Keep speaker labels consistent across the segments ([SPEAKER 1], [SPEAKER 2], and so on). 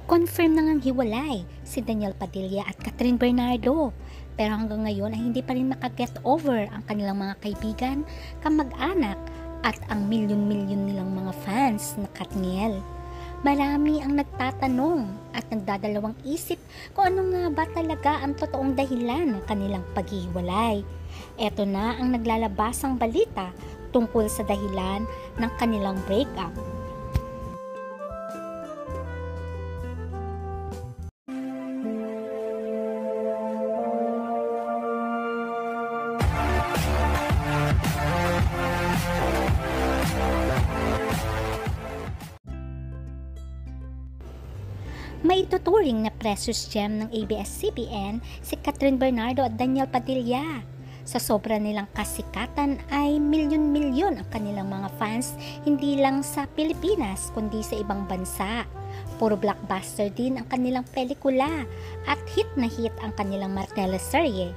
[SPEAKER 1] Confirm na ngang hiwalay si Daniel Padilla at Catherine Bernardo. Pero hanggang ngayon ay hindi pa rin makaget over ang kanilang mga kaibigan, kamag-anak at ang milyon-milyon nilang mga fans na Katniel. Marami ang nagtatanong at nagdadalawang isip kung ano nga ba talaga ang totoong dahilan ng kanilang paghihiwalay. Eto na ang naglalabasang balita tungkol sa dahilan ng kanilang breakup. May ituturing na precious gem ng ABS-CBN si Catherine Bernardo at Daniel Padilla. Sa sobra nilang kasikatan ay milyon-milyon ang kanilang mga fans hindi lang sa Pilipinas kundi sa ibang bansa. Puro blockbuster din ang kanilang pelikula at hit na hit ang kanilang teleserye.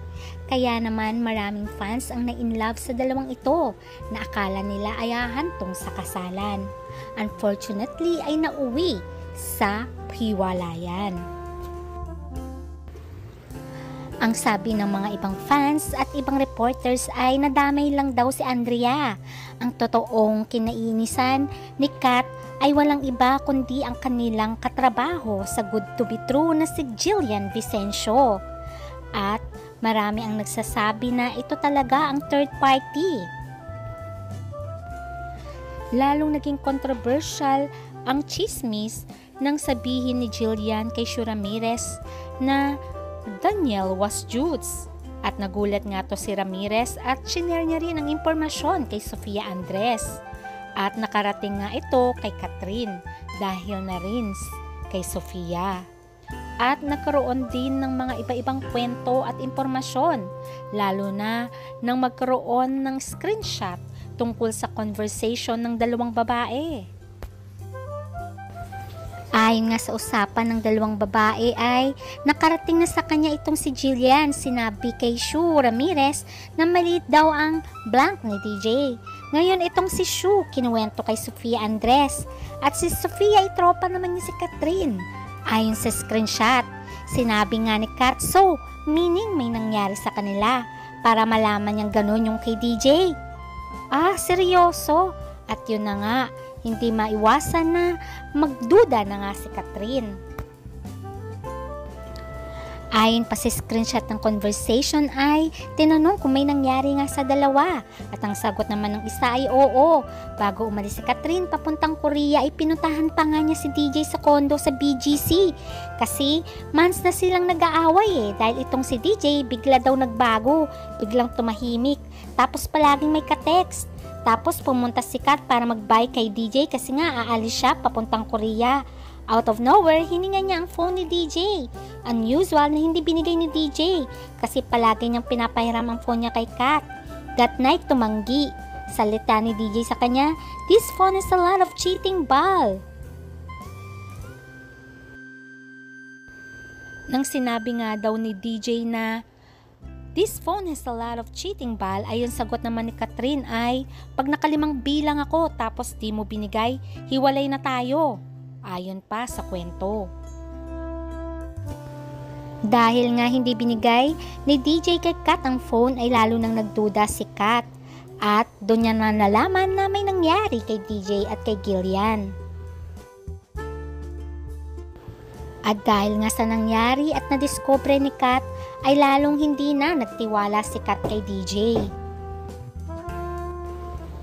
[SPEAKER 1] Kaya naman maraming fans ang na-inlove sa dalawang ito na akala nila ay hahantong sa kasalan. Unfortunately ay nauwi sa hiwalayan. Ang sabi ng mga ibang fans at ibang reporters ay nadamay lang daw si Andrea. Ang totoong kinainisan ni Kat ay walang iba kundi ang kanilang katrabaho sa Good to be True na si Jillian Vicencio. At marami ang nagsasabi na ito talaga ang third party. Lalong naging controversial ang chismis nang sabihin ni Jillian kay Shu Ramirez na Daniel was Jude's. At nagulat nga to si Ramirez at shinare niya rin ang impormasyon kay Sofia Andres. At nakarating nga ito kay Catherine dahil na rin kay Sofia. At nagkaroon din ng mga iba-ibang kwento at impormasyon, lalo na nang magkaroon ng screenshot tungkol sa conversation ng dalawang babae. Ayon nga sa usapan ng dalawang babae ay nakarating na sa kanya itong si Jillian. Sinabi kay Shu Ramirez na maliit daw ang blank ni DJ. Ngayon itong si Shu kinuwento kay Sofia Andres at si Sofia ay tropa naman niya si Catherine. Ayon sa screenshot, sinabi nga ni Kat, so meaning may nangyari sa kanila para malaman niyang ganun yung kay DJ. Seryoso? At yun na nga, hindi maiwasan na magduda na nga si Catherine. Ayon pa sa screenshot ng conversation ay tinanong kung may nangyari nga sa dalawa. At ang sagot naman ng isa ay oo. Bago umalis si Catherine papuntang Korea ay pinuntahan pa nga niya si DJ sa kondo sa BGC. Kasi months na silang nag-aaway dahil itong si DJ bigla daw nagbago, biglang tumahimik. Tapos palaging may ka-text. Tapos pumunta si Kat para mag-bye kay DJ kasi nga aalis siya papuntang Korea. Out of nowhere, hininga niya ang phone ni DJ. Unusual na hindi binigay ni DJ kasi palagi niyang pinapahiram ang phone niya kay Kat. That night, tumanggi. Salita ni DJ sa kanya, "This phone is a lot of cheating, bal." Nang sinabi nga daw ni DJ na "This phone has a lot of cheating, bal," ayon sagot naman ni Catherine ay, "Pag nakalimang bilang ako tapos di mo binigay, hiwalay na tayo." Ayon pa sa kwento. Dahil nga hindi binigay ni DJ kay Kat ang phone ay lalo nang nagduda si Kat. At doon niya na nalaman na may nangyari kay DJ at kay Jillian. At dahil nga sa nangyari at nadiskubre ni Kat, ay lalong hindi na nagtiwala si Kat kay DJ.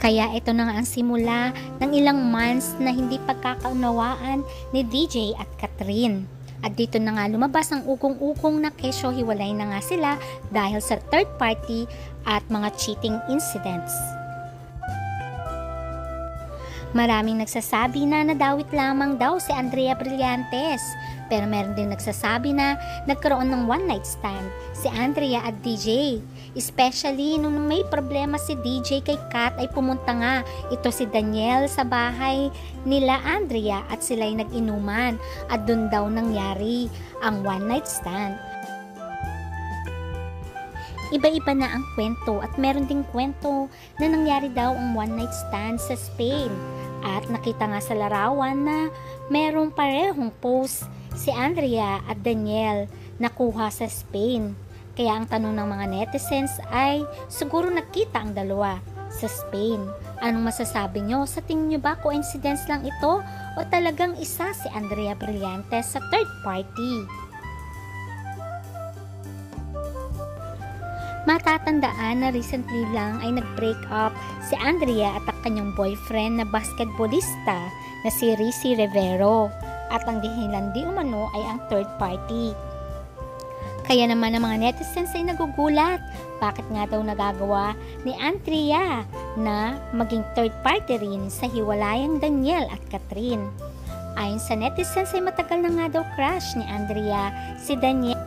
[SPEAKER 1] Kaya ito na nga ang simula ng ilang months na hindi pagkakaunawaan ni DJ at Catherine. At dito na nga lumabas ang ugong-ugong na kesyo hiwalay na nga sila dahil sa third party at mga cheating incidents. Maraming nagsasabi na nadawit lamang daw si Andrea Brillantes. Pero meron din nagsasabi na nagkaroon ng one night stand si Andrea at DJ. Especially nung may problema si DJ kay Kat ay pumunta nga ito si Daniel sa bahay nila Andrea at sila'y nag-inuman at dun daw nangyari ang one night stand. Iba-iba na ang kwento at meron ding kwento na nangyari daw ang one night stand sa Spain. At nakita nga sa larawan na merong parehong pose si Andrea at Daniel nakuha sa Spain. Kaya ang tanong ng mga netizens ay siguro nakita ang dalawa sa Spain. Anong masasabi nyo? Sa tingin nyo ba coincidence lang ito o talagang isa si Andrea Brillantes sa third party? Matatandaan na recently lang ay nag-break up si Andrea at ang kanyang boyfriend na basketballista na si Rizzy Rivero at ang dahilan di umano ay ang third party. Kaya naman ang mga netizens ay nagugulat. Bakit nga daw nagagawa ni Andrea na maging third party rin sa hiwalayang Daniel at Catherine? Ayon sa netizens ay matagal na nga daw crush ni Andrea si Daniel.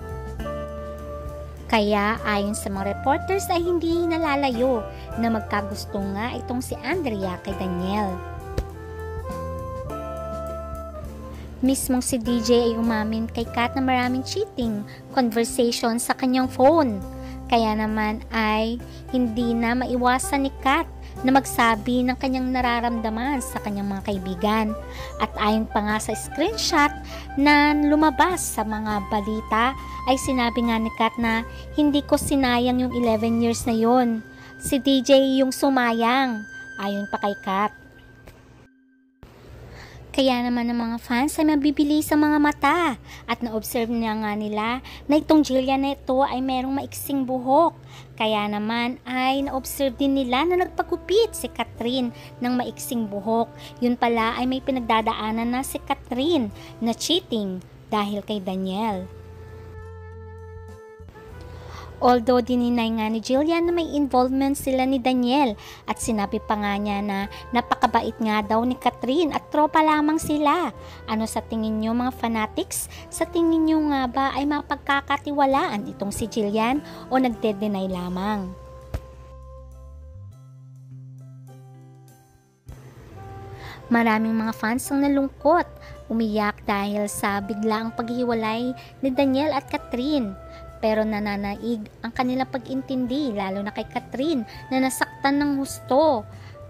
[SPEAKER 1] Kaya ayon sa mga reporters ay hindi nalalayo na magkagusto nga itong si Andrea kay Daniel. Mismong si DJ ay umamin kay Kat na maraming cheating conversation sa kanyang phone. Kaya naman ay hindi na maiwasan ni Kat na magsabi ng kanyang nararamdaman sa kanyang mga kaibigan. At ayon pa nga sa screenshot na lumabas sa mga balita ay sinabi nga ni Kat na hindi ko sinayang yung 11 years na yon. Si DJ yung sumayang, ayon pa kay Kat. Kaya naman ng mga fans ay mabibili sa mga mata at na-observe na nga nila na itong Jillian na ito ay merong maiksing buhok. Kaya naman ay na-observe din nila na nagpagupit si Catherine ng maiksing buhok. Yun pala ay may pinagdadaanan na si Catherine na cheating dahil kay Daniel. Although dininay nga ni Jillian na may involvement sila ni Daniel at sinabi pa nga niya na napakabait nga daw ni Catherine at tropa lamang sila. Ano sa tingin nyo mga fanatics? Sa tingin nyo nga ba ay mapagkakatiwalaan itong si Jillian o nagde-deny lamang? Maraming mga fans ang nalungkot, umiyak dahil sa biglaang paghiwalay ni Daniel at Catherine. Pero nananaig ang kanilang pag-intindi lalo na kay Catherine na nasaktan ng husto.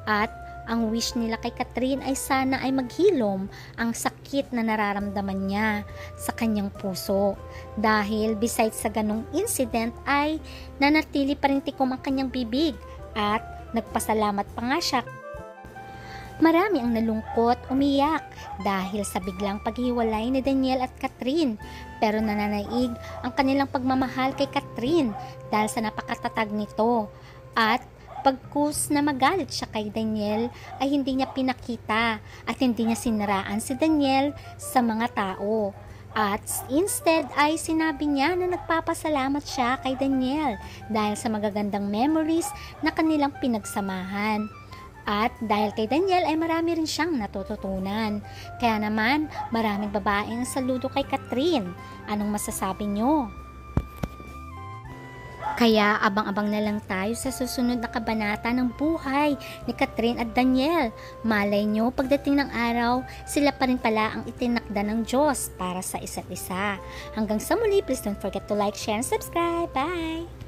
[SPEAKER 1] At ang wish nila kay Catherine ay sana ay maghilom ang sakit na nararamdaman niya sa kanyang puso. Dahil besides sa ganong incident ay nanatili pa rin tikom ang kanyang bibig at nagpasalamat pa nga siya. Marami ang nalungkot, umiyak dahil sa biglang paghiwalay ni Daniel at Catherine. Pero nananaig ang kanilang pagmamahal kay Catherine dahil sa napakatatag nito. At pagkus na magalit siya kay Daniel ay hindi niya pinakita at hindi niya siniraan si Daniel sa mga tao. At instead ay sinabi niya na nagpapasalamat siya kay Daniel dahil sa magagandang memories na kanilang pinagsamahan. At dahil kay Daniel ay marami rin siyang natututunan. Kaya naman maraming babae ang saludo kay Catherine. Anong masasabi nyo? Kaya abang-abang na lang tayo sa susunod na kabanata ng buhay ni Catherine at Daniel. Malay nyo, pagdating ng araw, sila pa rin pala ang itinakda ng Diyos para sa isa't isa. Hanggang sa muli, please don't forget to like, share, and subscribe. Bye!